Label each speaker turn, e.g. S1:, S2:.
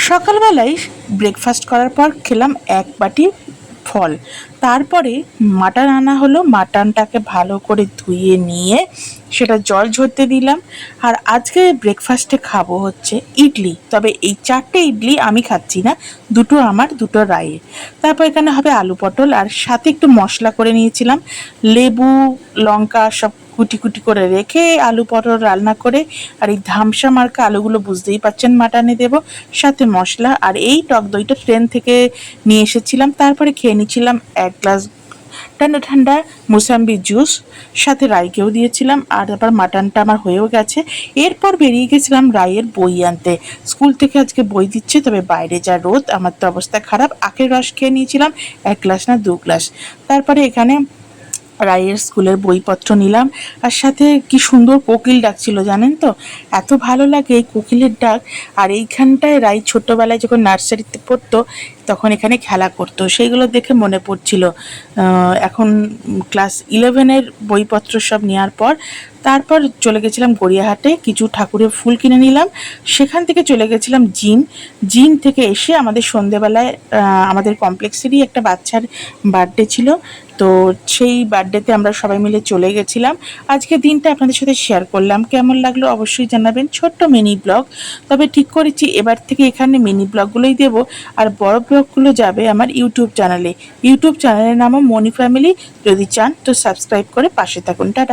S1: সকালবেলায় ব্রেকফাস্ট করার পর খেলাম এক বাটি ফল। তারপরে মাটন আনা হলো, মাটনটাকে ভালো করে ধুয়ে নিয়ে সেটা জল ঝরতে দিলাম। আর আজকে ব্রেকফাস্টে খাবো হচ্ছে ইডলি, তবে এই 4টে ইডলি আমি খাচ্ছি না, দুটো আমার, দুটো রায়ের। তারপর এখানে হবে আলু পটল, আর সাথে একটু মশলা করে নিয়েছিলাম, লেবু লঙ্কা সব কুটি কুটি করে রেখে আলু পটল রান্না করে। আর এই ধামসা মার্কা আলুগুলো বুঝতেই পারছেন মাটনে দেব, সাথে মশলা। আর এই টক দইটা ট্রেন থেকে নিয়ে এসেছিলাম। তারপরে খেয়ে নিচ্ছিলাম এক গ্লাস ঠান্ডা ঠান্ডা মুসাম্বি জুস, সাথে রাইকেও দিয়েছিলাম। আর তারপর মাটনটা আমার হয়েও গেছে। এরপর বেরিয়ে গেছিলাম রাইয়ের বই আনতে। স্কুল থেকে আজকে বই দিচ্ছে, তবে বাইরে যা রোদ, আমার তো অবস্থা খারাপ। আখের রস খেয়ে নিয়েছিলাম 1 গ্লাস না 2 গ্লাস। তারপরে এখানে রাইয়ের স্কুলের বইপত্র নিলাম। আর সাথে কি সুন্দর কোকিল ডাকছিল জানেন তো, এত ভালো লাগে এই কোকিলের ডাক। আর এইখানটায় রাই ছোট্টবেলায় যখন নার্সারিতে পড়তো তখন এখানে খেলা করতো, সেইগুলো দেখে মনে পড়ছিল। এখন ক্লাস 11-এর বইপত্র সব নেওয়ার পর তারপর চলে গেছিলাম গড়িয়াহাটে, কিছু ঠাকুরের ফুল কিনে নিলাম। সেখান থেকে চলে গেছিলাম জিম থেকে এসে আমাদের সন্ধেবেলায় আমাদের কমপ্লেক্সেরই একটা বাচ্চার বার্থডে ছিল, তো সেই বার্থডেতে আমরা সবাই মিলে চলে গেছিলাম। আজকে দিনটা আপনাদের সাথে শেয়ার করলাম, কেমন লাগলো অবশ্যই জানাবেন। ছোট্ট মিনি ব্লগ, তবে ঠিক করেছি এবার থেকে এখানে মিনি ব্লগগুলোই দেবো, আর বড় ব্লগগুলো যাবে আমার ইউটিউব চ্যানেলে। ইউটিউব চ্যানেলের নামও মনি ফ্যামিলি। যদি চান তো সাবস্ক্রাইব করে পাশে থাকুন। টাটা।